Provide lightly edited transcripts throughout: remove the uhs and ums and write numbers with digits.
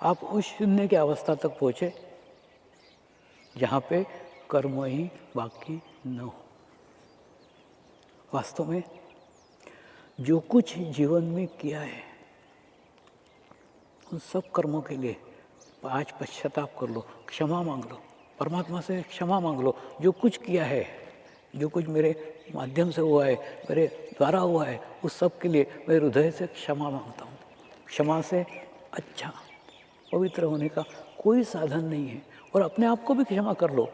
आप उस शून्य की अवस्था तक पहुँचे जहाँ पे कर्म ही बाकी न हो। वास्तव में जो कुछ जीवन में किया है उन सब कर्मों के लिए आज पश्चाताप कर लो, क्षमा मांग लो, परमात्मा से क्षमा मांग लो। जो कुछ किया है, जो कुछ मेरे माध्यम से हुआ है, मेरे द्वारा हुआ है, उस सब के लिए मैं हृदय से क्षमा मांगता हूँ। क्षमा से अच्छा पवित्र होने का कोई साधन नहीं है। और अपने आप को भी क्षमा कर लो।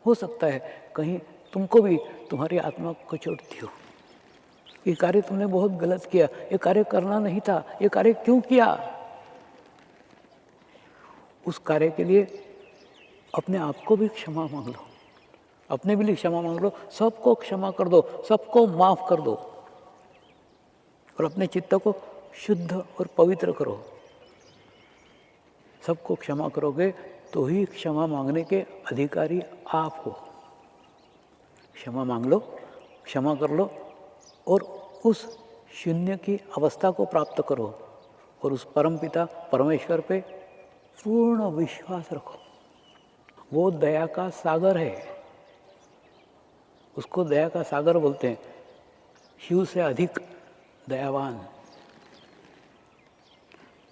हो सकता है कहीं तुमको भी तुम्हारी आत्मा को चोट दी हो, ये कार्य तुमने बहुत गलत किया, ये कार्य करना नहीं था, ये कार्य क्यों किया। उस कार्य के लिए अपने आप को भी क्षमा मांग लो, अपने भी लिए क्षमा मांग लो, सबको क्षमा कर दो, सबको माफ कर दो और अपने चित्त को शुद्ध और पवित्र करो। सबको क्षमा करोगे तो ही क्षमा मांगने के अधिकारी आप हो। क्षमा मांग लो, क्षमा कर लो और उस शून्य की अवस्था को प्राप्त करो और उस परमपिता परमेश्वर पे पूर्ण विश्वास रखो। वो दया का सागर है, उसको दया का सागर बोलते हैं। शिव से अधिक दयावान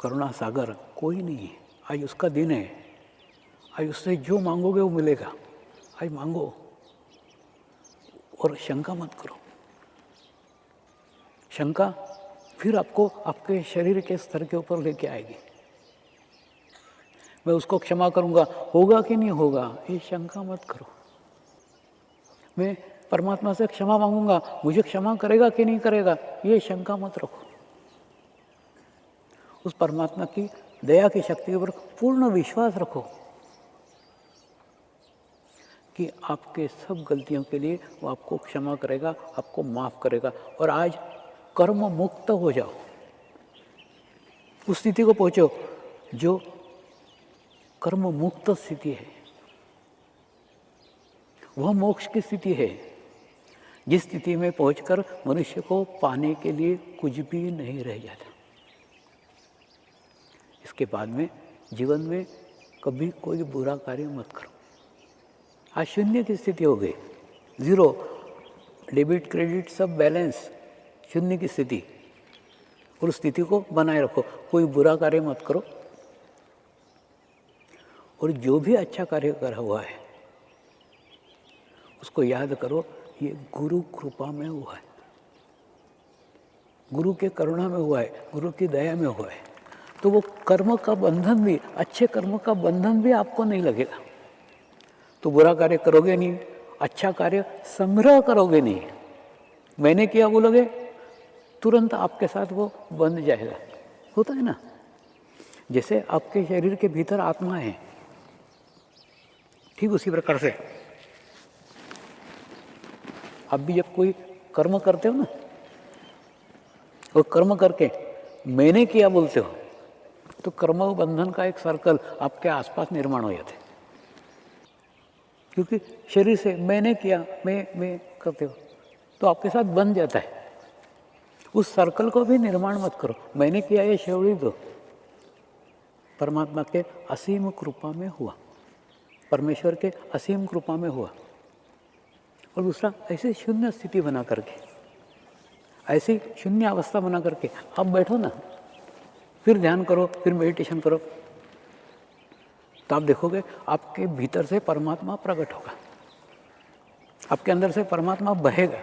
करुणा सागर कोई नहीं है। आज उसका दिन है, आज उससे जो मांगोगे वो मिलेगा। आज मांगो और शंका मत करो। शंका फिर आपको आपके शरीर के स्तर के ऊपर लेके आएगी। मैं उसको क्षमा करूंगा, होगा कि नहीं होगा, ये शंका मत करो। मैं परमात्मा से क्षमा मांगूंगा, मुझे क्षमा करेगा कि नहीं करेगा, ये शंका मत रखो। उस परमात्मा की दया की शक्ति के ऊपर पूर्ण विश्वास रखो कि आपके सब गलतियों के लिए वो आपको क्षमा करेगा, आपको माफ करेगा। और आज कर्म मुक्त हो जाओ, उस स्थिति को पहुंचो जो कर्म मुक्त स्थिति है। वह मोक्ष की स्थिति है, जिस स्थिति में पहुंचकर मनुष्य को पाने के लिए कुछ भी नहीं रह जाता। इसके बाद में जीवन में कभी कोई बुरा कार्य मत करो। आज शून्य की स्थिति हो गई, जीरो, डेबिट क्रेडिट सब बैलेंस, शून्य की स्थिति। और उस स्थिति को बनाए रखो, कोई बुरा कार्य मत करो। और जो भी अच्छा कार्य करा हुआ है उसको याद करो, ये गुरु कृपा में हुआ है, गुरु के करुणा में हुआ है, गुरु की दया में हुआ है। तो वो कर्म का बंधन भी, अच्छे कर्म का बंधन भी आपको नहीं लगेगा। तो बुरा कार्य करोगे नहीं, अच्छा कार्य संग्रह करोगे नहीं, मैंने किया बोलोगे, तुरंत आपके साथ वो बंध जाएगा। होता है ना, जैसे आपके शरीर के भीतर आत्मा है, ठीक उसी प्रकार से आप भी जब कोई कर्म करते हो ना, और कर्म करके मैंने किया बोलते हो, तो कर्म बंधन का एक सर्कल आपके आसपास निर्माण हो जाता है। क्योंकि शरीर से मैंने किया, मैं करते हो तो आपके साथ बन जाता है। उस सर्कल को भी निर्माण मत करो। मैंने किया ये छोड़ दो, परमात्मा के असीम कृपा में हुआ, परमेश्वर के असीम कृपा में हुआ। और दूसरा, ऐसे शून्य स्थिति बना करके, ऐसी शून्य अवस्था बना करके आप बैठो ना, फिर ध्यान करो, फिर मेडिटेशन करो, तो आप देखोगे आपके भीतर से परमात्मा प्रकट होगा, आपके अंदर से परमात्मा बहेगा।